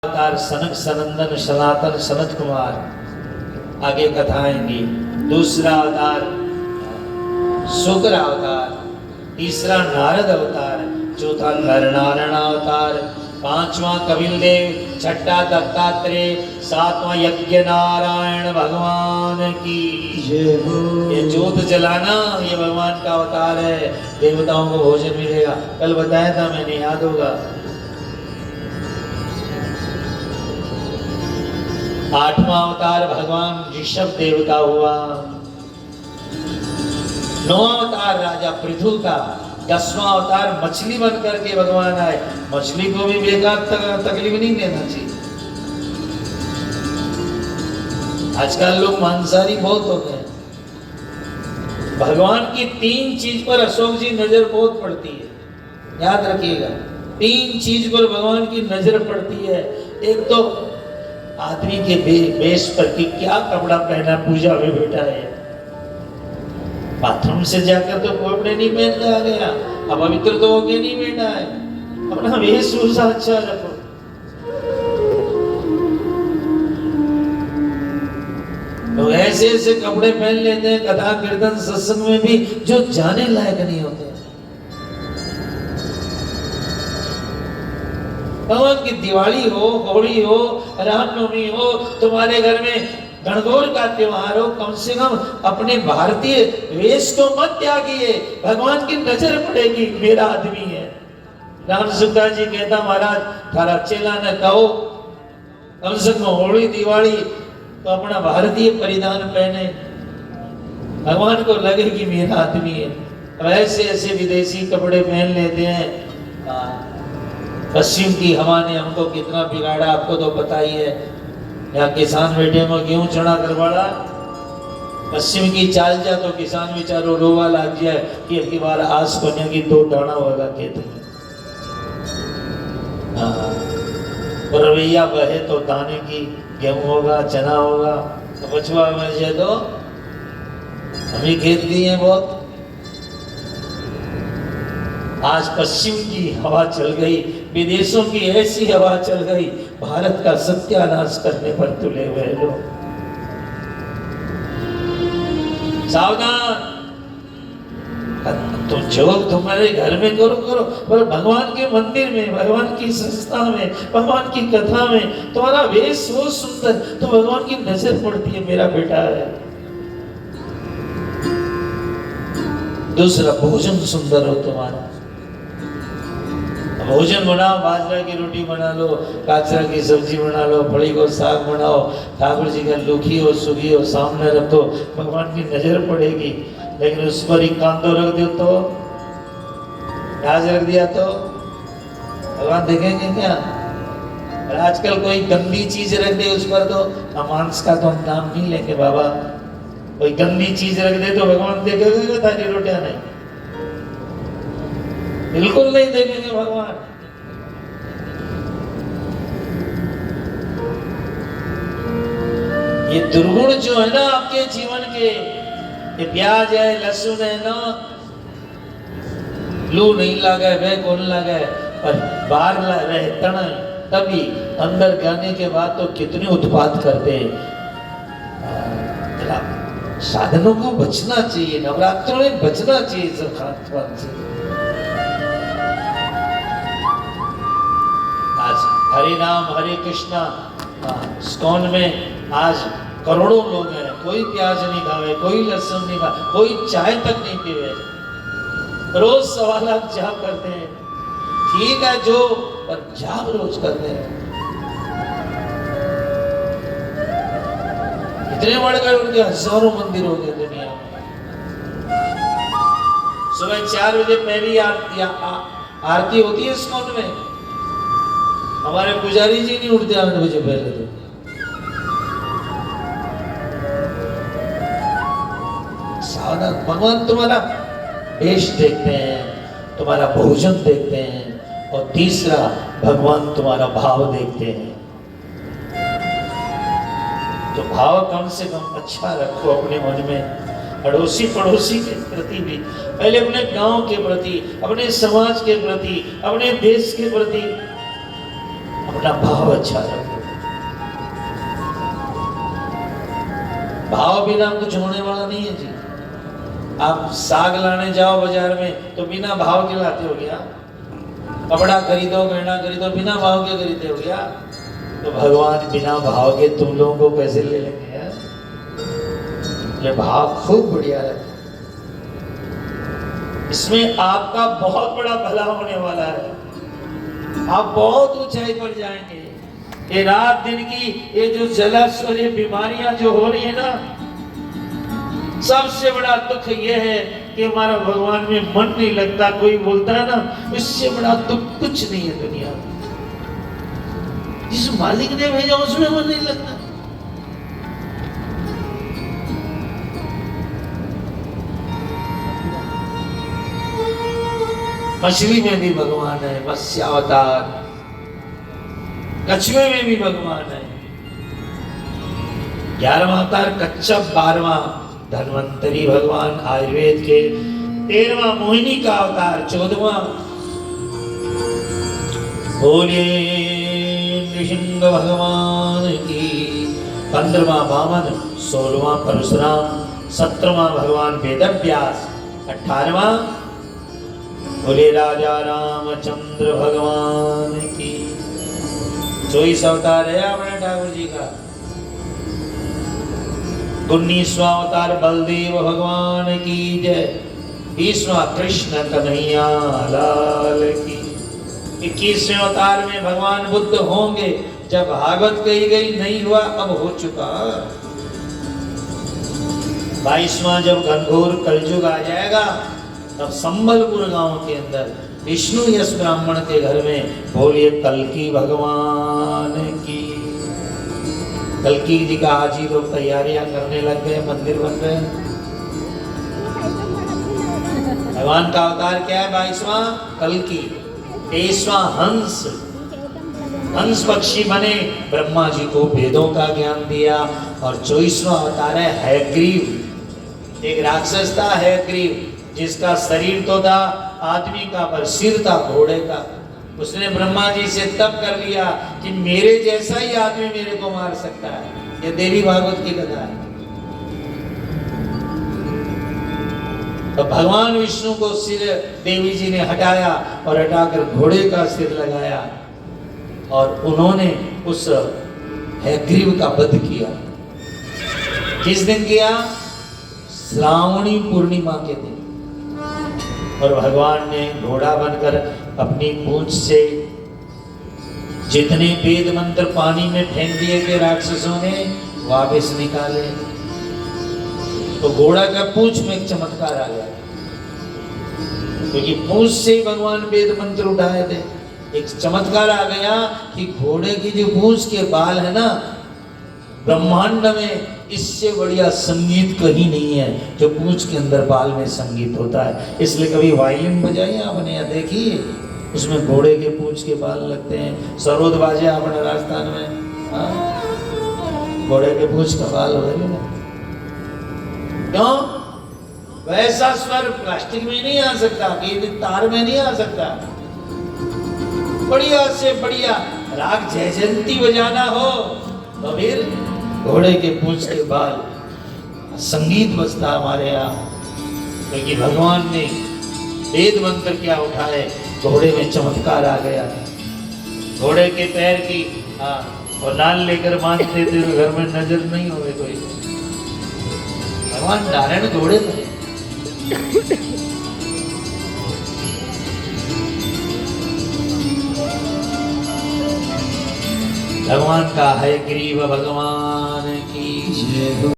अवतार सनक सनंदन सनातन सनत कुमार आगे कथाएंगी। दूसरा अवतार शुक्र अवतार, तीसरा नारद अवतार, चौथा नरनारायण अवतार, पांचवा कपिल देव, छठा दत्तात्रेय, सातवां यज्ञ नारायण भगवान की जय हो। ये ज्योत जलाना ये भगवान का अवतार है। देवताओं को भोजन मिलेगा, कल बताया था मैंने, याद होगा। आठवां अवतार भगवान ऋषभ देव का हुआ। नौवां अवतार राजा पृथु का। 10वां अवतार मछली बन करके भगवान आए। मछली को भी बेकार तकलीफ नहीं देना चाहिए। आजकल लोग मांसाहारी बहुत हो गए। भगवान की 3 चीज पर अशोक जी नजर बहुत पड़ती है, याद रखिएगा। 3 चीज पर भगवान की नजर पड़ती है। एक तो आदमी के वेश पर कि क्या कपड़ा पहना पूजा में बैठा है। बाथरूम से जाकर तो कपड़े नहीं पहन के आ गया, अब पवित्र तो होके नहीं बैठा है। अपना वेशभूषा अच्छा रखो। तो ऐसे ऐसे कपड़े पहन लेते हैं कथा कीर्तन सत्संग में भी, जो जाने लायक नहीं होते। भगवान की दिवाली हो, होली हो, रामनवमी हो, तुम्हारे घर में गणगौर का त्योहार हो, कम से कम अपने भारतीय वेश को मत त्यागिए। भगवान की नजर पड़ेगी, मेरा आदमी है। राम सुखा जी कहता, महाराज थारा चेला ने कहो कम से कम होली दिवाली तो अपना भारतीय परिधान पहने, भगवान को लगे कि मेरा आदमी है। अब ऐसे ऐसे विदेशी कपड़े पहन लेते हैं। पश्चिम की हवा ने हमको कितना बिगाड़ा, आपको तो पता ही है। यहाँ किसान बेटे में गेहूं चढ़ा करवाड़ा, पश्चिम की चाल जा तो किसान बेचारो रोवा लग जाए कि एक बार आस बने की 2 दाना होगा खेत में। रवैया बहे तो दाने की गेहूं होगा, चना होगा, तो बचवा मर जाए तो हमें खेत दिए बहुत। आज पश्चिम की हवा चल गई, विदेशों की ऐसी हवा चल गई, भारत का सत्यानाश करने पर तुले हुए लोग। सावधान। तो जो तुम्हारे घर में करो करो, पर भगवान के मंदिर में, भगवान की संस्था में, भगवान की कथा में तुम्हारा वेश हो सुंदर, तो भगवान की नजर पड़ती है, मेरा बेटा है। दूसरा, भोजन सुंदर हो तुम्हारा। भोजन बनाओ, बाजरा की रोटी बना लो, काचरा की सब्जी बना लो, फली को साग बनाओ, ठाकुर जी का लुखी हो सुखी हो सामने रखो, भगवान की नजर पड़ेगी। लेकिन उस पर ही कांदो रख दो तो, प्याज रख दिया तो भगवान देखेंगे क्या? और आजकल कोई गंदी चीज रख दे उस पर तो, मांस का तो हम नाम नहीं लेंगे बाबा, कोई गंदी चीज रख दे तो भगवान देखेगा तारी रोटियां? नहीं, बिल्कुल नहीं देखेंगे भगवान। ये दुर्गुण जो है ना आपके जीवन के, ये प्याज है, लहसुन है ना, लू नहीं लगे, वे कौन लगे, पर बाहर रहता ना, तभी अंदर जाने के बाद तो कितने उत्पात करते हैं। साधनों को बचना चाहिए, नवरात्रों में बचना चाहिए सब खान से। हरे नाम हरे कृष्णा स्कॉन में आज करोड़ों लोग हैं, कोई प्याज नहीं खावे, कोई लहसुन नहीं खावे, कोई चाय तक नहीं पीवे, रोज 1.25 लाख जाप करते हैं। ठीक है जो, पर जाप रोज करते हैं। इतने बढ़ गए उनके, हजारों मंदिर हो गए दुनिया में। सुबह 4 बजे पहली आरती होती है स्कॉन में। हमारे पुजारी जी नहीं उठते 8 बजे पहले तो। सावधान। भगवान तुम्हारा वेश देखते हैं, तुम्हारा भोजन देखते हैं, और तीसरा भगवान तुम्हारा भाव देखते हैं। तो भाव कम से कम अच्छा रखो अपने मन में, अड़ोसी पड़ोसी के प्रति भी, पहले अपने गांव के प्रति, अपने समाज के प्रति, अपने देश के प्रति, अपना भाव अच्छा रखो। भाव बिना कुछ होने वाला नहीं है जी। आप साग लाने जाओ बाजार में तो बिना भाव के लाते हो क्या? कपड़ा खरीदो, गहना खरीदो, बिना भाव के खरीदते हो क्या? तो भगवान बिना भाव के तुम लोगों को कैसे ले लेंगे यार? ये भाव खूब बढ़िया रखो। इसमें आपका बहुत बड़ा भला होने वाला है। आप बहुत ऊंचाई पर जाएंगे। ये रात दिन की ये जो जलस और ये बीमारियां जो हो रही है ना, सबसे बड़ा दुख ये है कि हमारा भगवान में मन नहीं लगता। कोई बोलता है ना, इससे बड़ा दुख कुछ नहीं है दुनिया में। जिस मालिक ने भेजा उसमें मन नहीं लगता। मछली में भी भगवान है, मत्स्यावतार। कछुए में भी भगवान है। 11वां अवतार कच्छप, 12वां धन्वंतरी भगवान आयुर्वेद के, 13वां मोहिनी का अवतार, 14वां बोलिए नृसिंह भगवान की, 15वां वामन, 16वां परशुराम, 17वां भगवान वेदव्यास, 18वां बोले राजा रामचंद्र भगवान की। 24 अवतार है अपने ठाकुर जी का। 19वां अवतार बलदेव भगवान की जय। 20वां कृष्ण कन्हैया लाल की। 21वें अवतार में भगवान बुद्ध होंगे। जब भागवत कही गई नहीं हुआ, अब हो चुका। 22वां जब घनघोर कलयुग आ जाएगा, तब संबलपुर गांव के अंदर विष्णु यश ब्राह्मण के घर में बोलिए कल्की भगवान की। कल्की जी का आज ही लोग तैयारियां करने लग गए, मंदिर बन रहे हैं। भगवान का अवतार क्या है? 22वां कल्की। 23वां हंस। हंस पक्षी बने, ब्रह्मा जी को वेदों का ज्ञान दिया। और 24वां अवतार है हयग्रीव। एक राक्षस था हयग्रीव, जिसका शरीर तो था आदमी का पर सिर था घोड़े का। उसने ब्रह्मा जी से तप कर लिया कि मेरे जैसा ही आदमी मेरे को मार सकता है। ये देवी भागवत की कथा है। तो भगवान विष्णु को सिर देवी जी ने हटाया और हटाकर घोड़े का सिर लगाया और उन्होंने उस हयग्रीव का वध किया। किस दिन किया? श्रावणी पूर्णिमा के दिन। और भगवान ने घोड़ा बनकर अपनी पूंछ से जितने वेद मंत्र पानी में फेंक दिए थे राक्षसों ने, वापस निकाले। तो घोड़ा का पूंछ में एक चमत्कार आ गया, क्योंकि पूंछ से ही भगवान वेद मंत्र उठाए थे। एक चमत्कार आ गया कि घोड़े की जो पूंछ के बाल है ना, ब्रह्मांड में इससे बढ़िया संगीत कहीं नहीं है जो पूंछ के अंदर बाल में संगीत होता है। इसलिए कभी वायलिन बजाई आपने या देखिए, उसमें घोड़े के पूंछ के बाल लगते हैं। सरोद बाजे आपने राजस्थान में, घोड़े के पूंछ का बाल हो रही है। क्यों? वैसा स्वर प्लास्टिक में नहीं आ सकता, तार में नहीं आ सकता। बढ़िया से बढ़िया राग जयजंती बजाना हो तो फिर घोड़े के पूंछ के बाल संगीत बजता हमारे यहाँ। क्योंकि भगवान ने वेद मंत्र क्या उठाए, घोड़े में चमत्कार आ गया। घोड़े के पैर की और नाल लेकर बांधते थे तो घर में नजर नहीं होवे कोई। भगवान नारायण घोड़े पर। भगवान का हयग्रीव भगवान की जय।